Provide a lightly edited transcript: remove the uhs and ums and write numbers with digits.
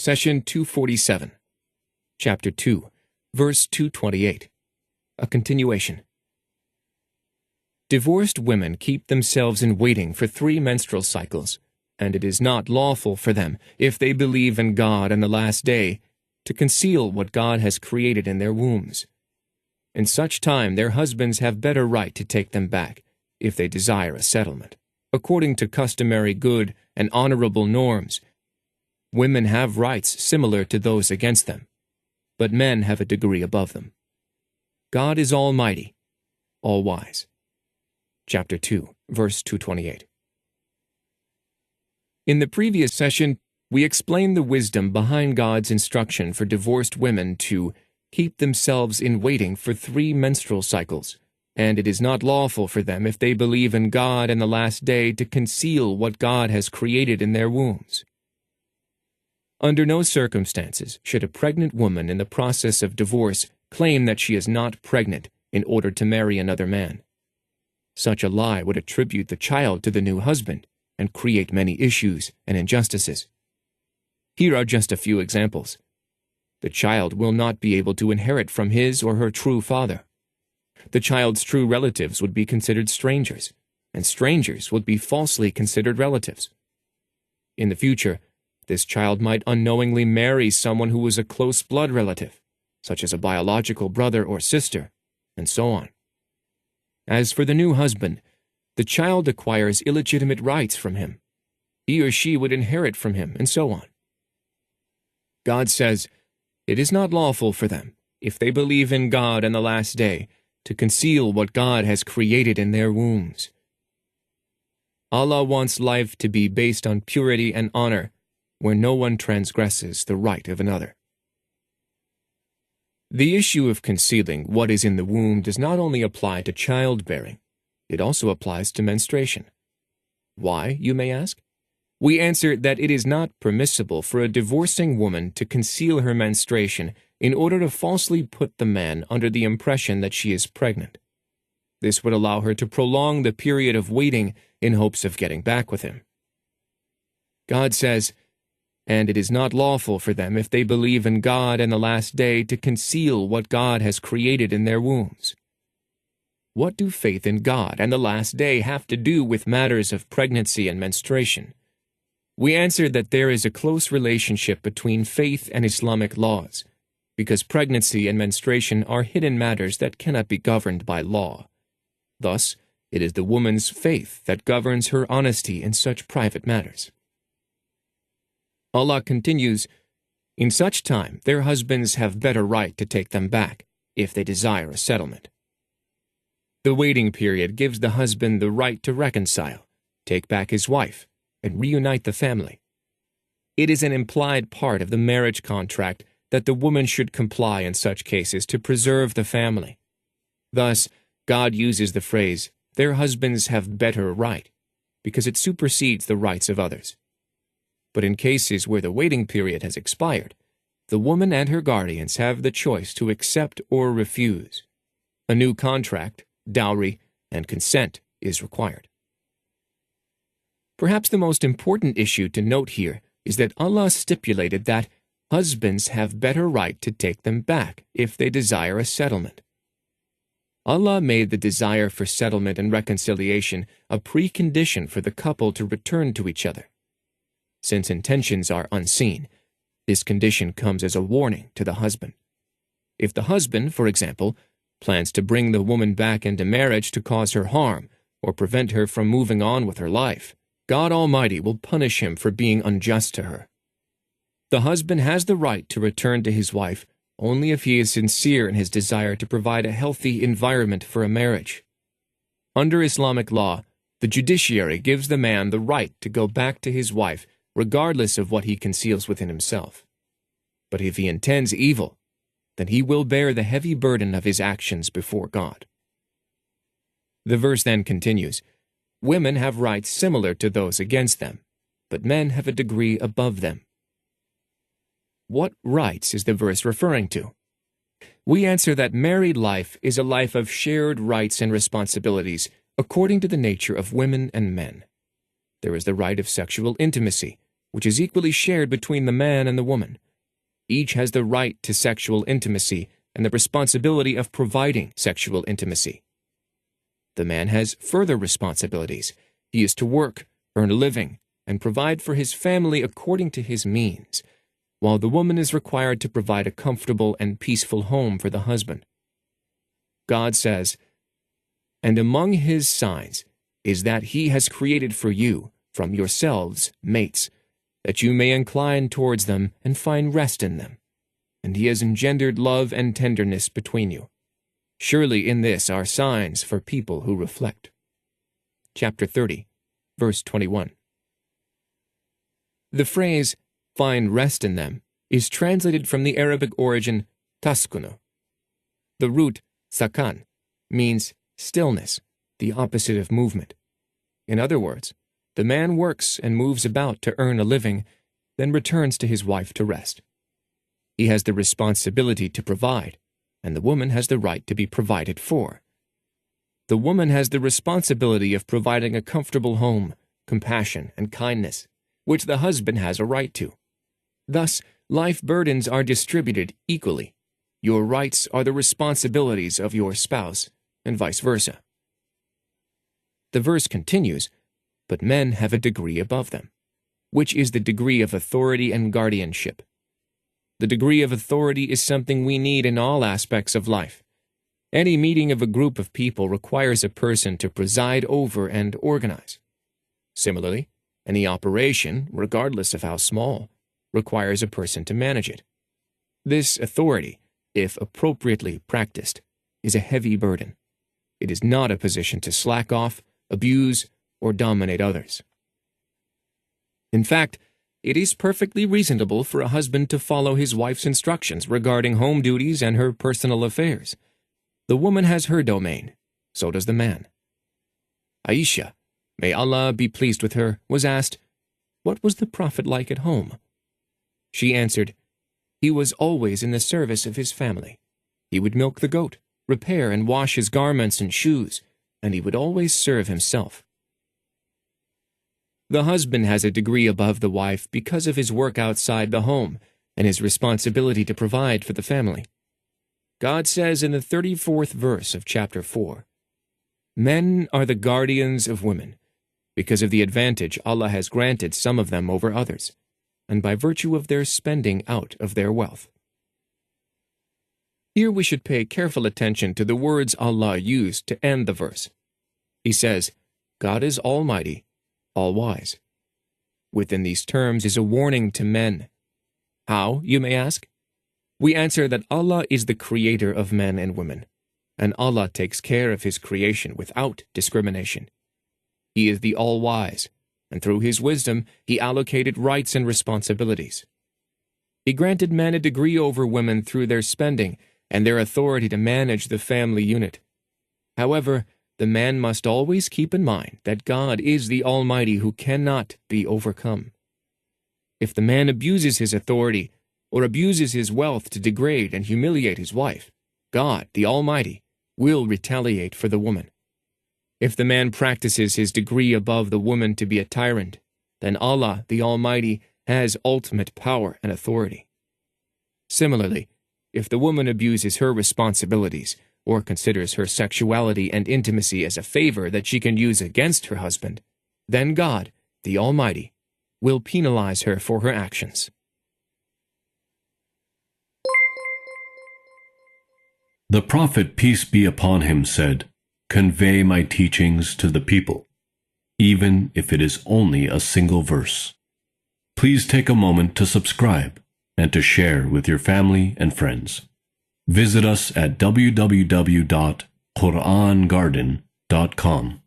Session 247, Chapter 2, Verse 228. A continuation. Divorced women keep themselves in waiting for 3 menstrual cycles, and it is not lawful for them, if they believe in God and the last day, to conceal what God has created in their wombs. In such time their husbands have better right to take them back, if they desire a settlement. According to customary good and honorable norms, women have rights similar to those against them, but men have a degree above them. God is almighty, all-wise. Chapter 2, verse 228. In the previous session, we explained the wisdom behind God's instruction for divorced women to keep themselves in waiting for 3 menstrual cycles, and it is not lawful for them, if they believe in God and the last day, to conceal what God has created in their wombs. Under no circumstances should a pregnant woman in the process of divorce claim that she is not pregnant in order to marry another man. Such a lie would attribute the child to the new husband and create many issues and injustices. Here are just a few examples. The child will not be able to inherit from his or her true father. The child's true relatives would be considered strangers, and strangers would be falsely considered relatives. In the future, this child might unknowingly marry someone who was a close blood relative, such as a biological brother or sister, and so on. As for the new husband, the child acquires illegitimate rights from him. He or she would inherit from him, and so on. God says, "It is not lawful for them, if they believe in God and the last day, to conceal what God has created in their wombs." Allah wants life to be based on purity and honor, where no one transgresses the right of another. The issue of concealing what is in the womb does not only apply to childbearing, it also applies to menstruation. Why, you may ask? We answer that it is not permissible for a divorcing woman to conceal her menstruation in order to falsely put the man under the impression that she is pregnant. This would allow her to prolong the period of waiting in hopes of getting back with him. God says, "And it is not lawful for them, if they believe in God and the last day, to conceal what God has created in their wombs." What do faith in God and the last day have to do with matters of pregnancy and menstruation? We answer that there is a close relationship between faith and Islamic laws, because pregnancy and menstruation are hidden matters that cannot be governed by law. Thus, it is the woman's faith that governs her honesty in such private matters. Allah continues, "In such time their husbands have better right to take them back, if they desire a settlement." The waiting period gives the husband the right to reconcile, take back his wife, and reunite the family. It is an implied part of the marriage contract that the woman should comply in such cases to preserve the family. Thus, God uses the phrase, "their husbands have better right," because it supersedes the rights of others. But in cases where the waiting period has expired, the woman and her guardians have the choice to accept or refuse. A new contract, dowry, and consent is required. Perhaps the most important issue to note here is that Allah stipulated that husbands have better right to take them back if they desire a settlement. Allah made the desire for settlement and reconciliation a precondition for the couple to return to each other. Since intentions are unseen, this condition comes as a warning to the husband. If the husband, for example, plans to bring the woman back into marriage to cause her harm or prevent her from moving on with her life, God Almighty will punish him for being unjust to her. The husband has the right to return to his wife only if he is sincere in his desire to provide a healthy environment for a marriage. Under Islamic law, the judiciary gives the man the right to go back to his wife regardless of what he conceals within himself. But if he intends evil, then he will bear the heavy burden of his actions before God. The verse then continues, "Women have rights similar to those against them, but men have a degree above them." What rights is the verse referring to? We answer that married life is a life of shared rights and responsibilities according to the nature of women and men. There is the right of sexual intimacy, which is equally shared between the man and the woman. Each has the right to sexual intimacy and the responsibility of providing sexual intimacy. The man has further responsibilities. He is to work, earn a living, and provide for his family according to his means, while the woman is required to provide a comfortable and peaceful home for the husband. God says, "And among his signs is that he has created for you, from yourselves, mates, that you may incline towards them and find rest in them. And he has engendered love and tenderness between you. Surely in this are signs for people who reflect." Chapter 30, verse 21. The phrase, "find rest in them," is translated from the Arabic origin taskunu. The root sakan means stillness, the opposite of movement. In other words, the man works and moves about to earn a living, then returns to his wife to rest. He has the responsibility to provide, and the woman has the right to be provided for. The woman has the responsibility of providing a comfortable home, compassion, and kindness, which the husband has a right to. Thus, life burdens are distributed equally. Your rights are the responsibilities of your spouse, and vice versa. The verse continues, "But men have a degree above them," which is the degree of authority and guardianship. The degree of authority is something we need in all aspects of life. Any meeting of a group of people requires a person to preside over and organize. Similarly, any operation, regardless of how small, requires a person to manage it. This authority, if appropriately practiced, is a heavy burden. It is not a position to slack off, abuse, or dominate others. In fact, it is perfectly reasonable for a husband to follow his wife's instructions regarding home duties and her personal affairs. The woman has her domain, so does the man. Aisha, may Allah be pleased with her, was asked, "What was the Prophet like at home?" She answered, "He was always in the service of his family. He would milk the goat, repair and wash his garments and shoes, and he would always serve himself." The husband has a degree above the wife because of his work outside the home and his responsibility to provide for the family. God says in the 34th verse of chapter 4, "Men are the guardians of women, because of the advantage Allah has granted some of them over others, and by virtue of their spending out of their wealth." Here we should pay careful attention to the words Allah used to end the verse. He says, "God is Almighty, all-wise." Within these terms is a warning to men. How, you may ask? We answer that Allah is the creator of men and women, and Allah takes care of his creation without discrimination. He is the all-wise, and through his wisdom he allocated rights and responsibilities. He granted men a degree over women through their spending and their authority to manage the family unit. However, the man must always keep in mind that God is the Almighty who cannot be overcome. If the man abuses his authority or abuses his wealth to degrade and humiliate his wife, God, the Almighty, will retaliate for the woman. If the man practices his degree above the woman to be a tyrant, then Allah, the Almighty, has ultimate power and authority. Similarly, if the woman abuses her responsibilities or considers her sexuality and intimacy as a favor that she can use against her husband, then God, the Almighty, will penalize her for her actions. The Prophet, peace be upon him, said, "Convey my teachings to the people, even if it is only a single verse." Please take a moment to subscribe and to share with your family and friends. Visit us at www.QURANGARDEN.com.